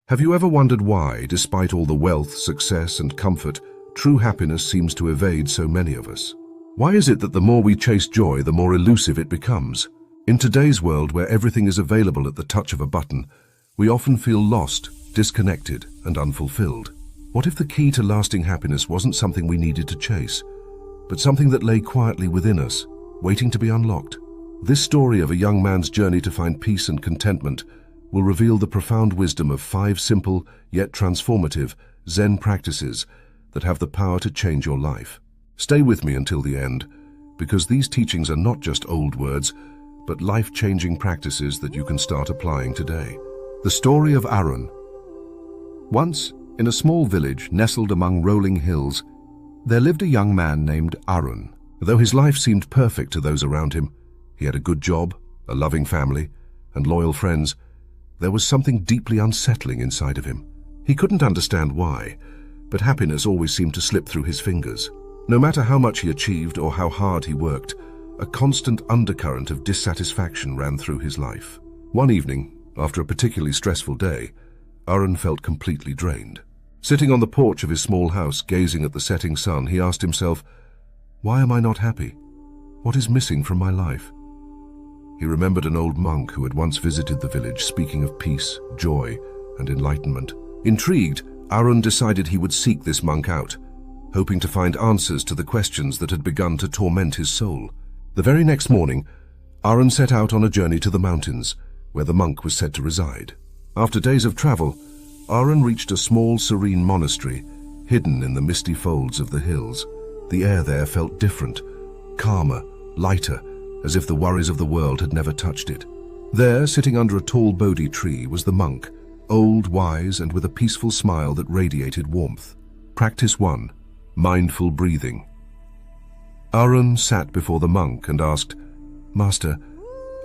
Have you ever wondered why, despite all the wealth, success, and comfort, true happiness seems to evade so many of us? Why is it that the more we chase joy, the more elusive it becomes? In today's world, where everything is available at the touch of a button, we often feel lost, disconnected, and unfulfilled. What if the key to lasting happiness wasn't something we needed to chase, but something that lay quietly within us, waiting to be unlocked? This story of a young man's journey to find peace and contentment will reveal the profound wisdom of 5 simple, yet transformative, Zen practices that have the power to change your life. Stay with me until the end, because these teachings are not just old words, but life-changing practices that you can start applying today. The story of Arun. Once, in a small village nestled among rolling hills, there lived a young man named Arun. Though his life seemed perfect to those around him, he had a good job, a loving family, and loyal friends, there was something deeply unsettling inside of him. He couldn't understand why, but happiness always seemed to slip through his fingers. No matter how much he achieved or how hard he worked, a constant undercurrent of dissatisfaction ran through his life. One evening, after a particularly stressful day, Arun felt completely drained. Sitting on the porch of his small house, gazing at the setting sun, he asked himself, "Why am I not happy? What is missing from my life?" He remembered an old monk who had once visited the village, speaking of peace, joy, and enlightenment. Intrigued, Arun decided he would seek this monk out, hoping to find answers to the questions that had begun to torment his soul. The very next morning, Arun set out on a journey to the mountains, where the monk was said to reside. After days of travel, Arun reached a small, serene monastery, hidden in the misty folds of the hills. The air there felt different, calmer, lighter, as if the worries of the world had never touched it. There, sitting under a tall Bodhi tree, was the monk, old, wise, and with a peaceful smile that radiated warmth. Practice 1. Mindful breathing. Arun sat before the monk and asked, "Master,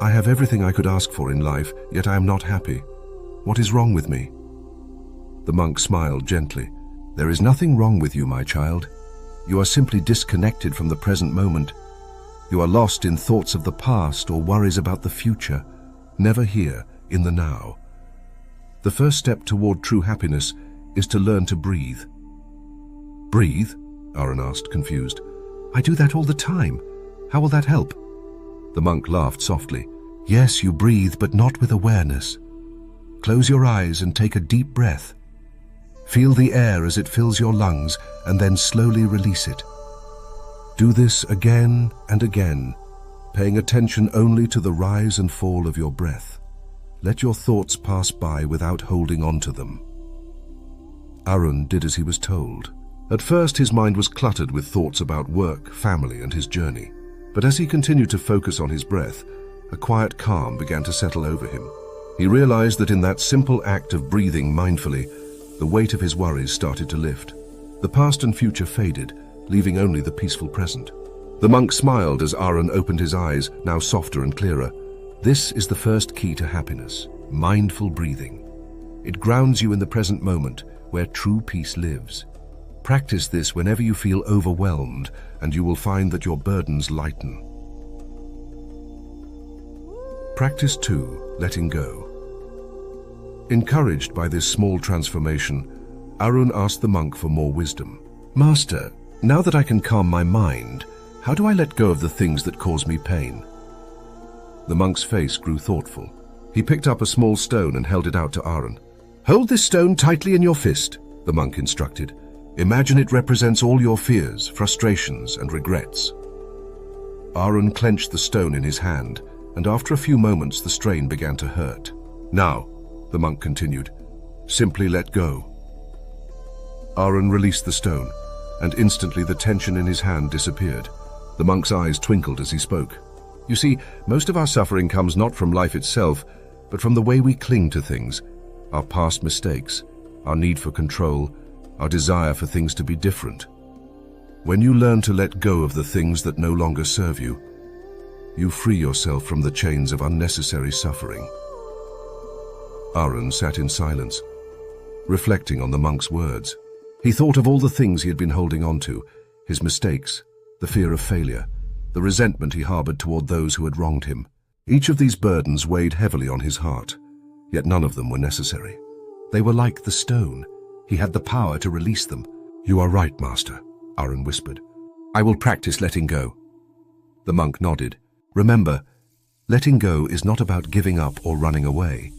I have everything I could ask for in life, yet I am not happy. What is wrong with me?" The monk smiled gently. "There is nothing wrong with you, my child. You are simply disconnected from the present moment. You are lost in thoughts of the past or worries about the future, never here, in the now. The first step toward true happiness is to learn to breathe." "Breathe?" Arun asked, confused. "I do that all the time. How will that help?" The monk laughed softly. "Yes, you breathe, but not with awareness. Close your eyes and take a deep breath. Feel the air as it fills your lungs, and then slowly release it. Do this again and again, paying attention only to the rise and fall of your breath. Let your thoughts pass by without holding on to them." Arun did as he was told. At first, his mind was cluttered with thoughts about work, family, and his journey. But as he continued to focus on his breath, a quiet calm began to settle over him. He realized that in that simple act of breathing mindfully, the weight of his worries started to lift. The past and future faded, leaving only the peaceful present. The monk smiled as Arun opened his eyes, now softer and clearer. This is the first key to happiness, mindful breathing. It grounds you in the present moment, where true peace lives. Practice this whenever you feel overwhelmed, and you will find that your burdens lighten. Practice 2. Letting go. Encouraged by this small transformation, Arun asked the monk for more wisdom. "Master, now that I can calm my mind, how do I let go of the things that cause me pain?" The monk's face grew thoughtful. He picked up a small stone and held it out to Arun. "Hold this stone tightly in your fist," the monk instructed. "Imagine it represents all your fears, frustrations, and regrets." Arun clenched the stone in his hand, and after a few moments the strain began to hurt. "Now," the monk continued, "simply let go." Arun released the stone, and instantly the tension in his hand disappeared. The monk's eyes twinkled as he spoke. "You see, most of our suffering comes not from life itself, but from the way we cling to things, our past mistakes, our need for control, our desire for things to be different. When you learn to let go of the things that no longer serve you, you free yourself from the chains of unnecessary suffering." Arun sat in silence, reflecting on the monk's words. He thought of all the things he had been holding on to, his mistakes, the fear of failure, the resentment he harbored toward those who had wronged him. Each of these burdens weighed heavily on his heart, yet none of them were necessary. They were like the stone. He had the power to release them. "You are right, Master," Arun whispered. "I will practice letting go." The monk nodded. "Remember, letting go is not about giving up or running away.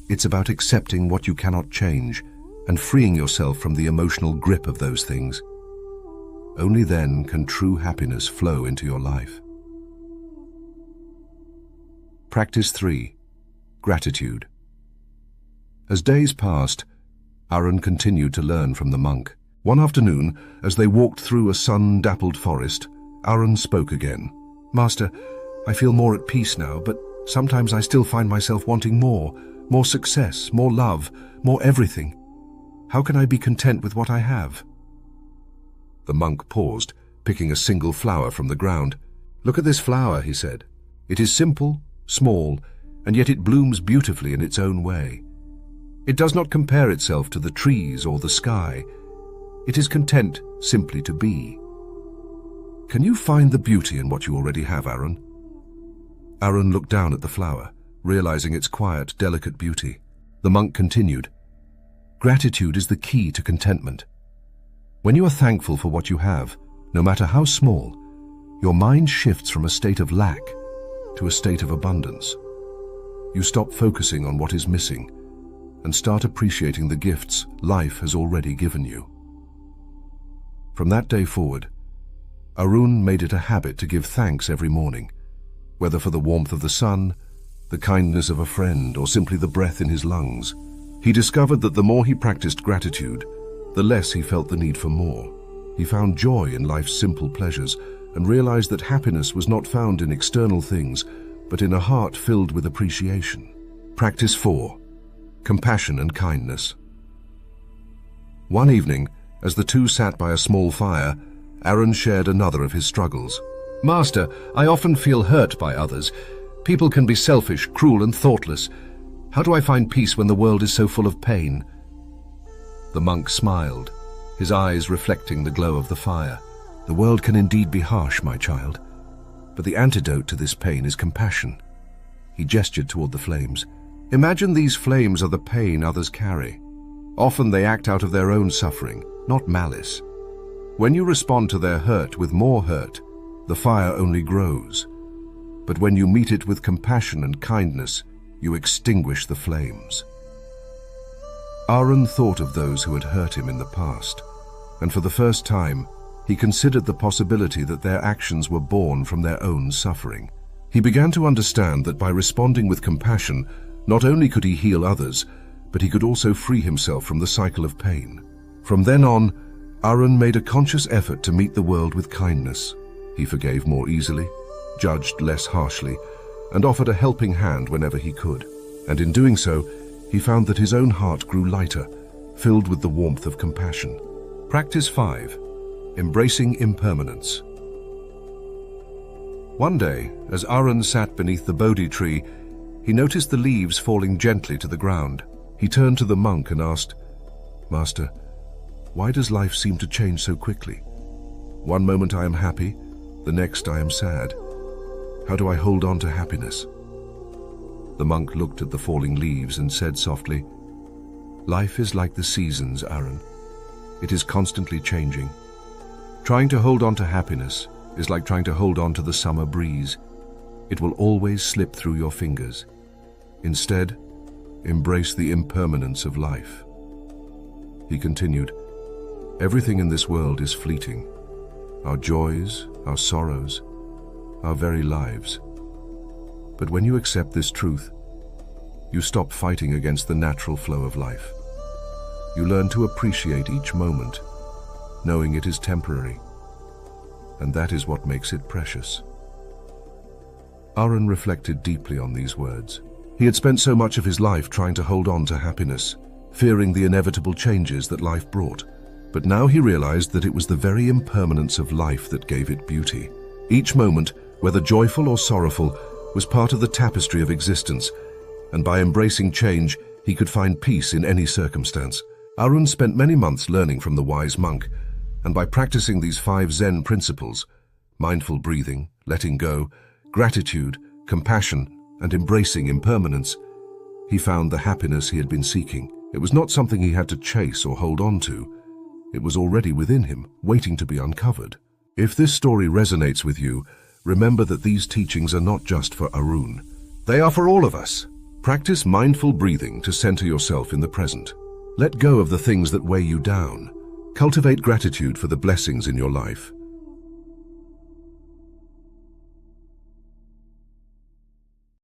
It's about accepting what you cannot change and freeing yourself from the emotional grip of those things. Only then can true happiness flow into your life." Practice 3. Gratitude. As days passed, Arun continued to learn from the monk. One afternoon, as they walked through a sun-dappled forest, Arun spoke again. "Master, I feel more at peace now, but sometimes I still find myself wanting more success, more love, more everything. How can I be content with what I have?" The monk paused, picking a single flower from the ground. "Look at this flower," he said. "It is simple, small, and yet it blooms beautifully in its own way. It does not compare itself to the trees or the sky. It is content simply to be. Can you find the beauty in what you already have, Arun?" Arun looked down at the flower, realizing its quiet, delicate beauty. The monk continued, "Gratitude is the key to contentment. When you are thankful for what you have, no matter how small, your mind shifts from a state of lack to a state of abundance. You stop focusing on what is missing and start appreciating the gifts life has already given you." From that day forward, Arun made it a habit to give thanks every morning, whether for the warmth of the sun, the kindness of a friend, or simply the breath in his lungs. He discovered that the more he practiced gratitude, the less he felt the need for more. He found joy in life's simple pleasures and realized that happiness was not found in external things, but in a heart filled with appreciation. Practice 4. Compassion and kindness. One evening, as the two sat by a small fire, Arun shared another of his struggles. "Master, I often feel hurt by others. People can be selfish, cruel, and thoughtless. How do I find peace when the world is so full of pain?" The monk smiled, his eyes reflecting the glow of the fire. "The world can indeed be harsh, my child, but the antidote to this pain is compassion." He gestured toward the flames. "Imagine these flames are the pain others carry. Often they act out of their own suffering, not malice. When you respond to their hurt with more hurt, the fire only grows. But when you meet it with compassion and kindness, you extinguish the flames." Arun thought of those who had hurt him in the past, and for the first time, he considered the possibility that their actions were born from their own suffering. He began to understand that by responding with compassion, not only could he heal others, but he could also free himself from the cycle of pain. From then on, Arun made a conscious effort to meet the world with kindness. He forgave more easily, judged less harshly, and offered a helping hand whenever he could. And in doing so, he found that his own heart grew lighter, filled with the warmth of compassion. Practice 5. Embracing impermanence. One day, as Arun sat beneath the Bodhi tree, he noticed the leaves falling gently to the ground. He turned to the monk and asked, "Master, why does life seem to change so quickly? One moment I am happy, the next I am sad. How do I hold on to happiness?" The monk looked at the falling leaves and said softly, "Life is like the seasons, Arun. It is constantly changing. Trying to hold on to happiness is like trying to hold on to the summer breeze. It will always slip through your fingers. Instead, embrace the impermanence of life." He continued, "Everything in this world is fleeting. Our joys, our sorrows, our very lives. But when you accept this truth, you stop fighting against the natural flow of life. You learn to appreciate each moment, knowing it is temporary, and that is what makes it precious." Arun reflected deeply on these words. He had spent so much of his life trying to hold on to happiness, fearing the inevitable changes that life brought. But now he realized that it was the very impermanence of life that gave it beauty. Each moment, whether joyful or sorrowful, was part of the tapestry of existence, and by embracing change, he could find peace in any circumstance. Arun spent many months learning from the wise monk, and by practicing these 5 Zen principles, mindful breathing, letting go, gratitude, compassion, and embracing impermanence, he found the happiness he had been seeking. It was not something he had to chase or hold on to. It was already within him, waiting to be uncovered. If this story resonates with you, remember that these teachings are not just for Arun. They are for all of us. Practice mindful breathing to center yourself in the present. Let go of the things that weigh you down. Cultivate gratitude for the blessings in your life.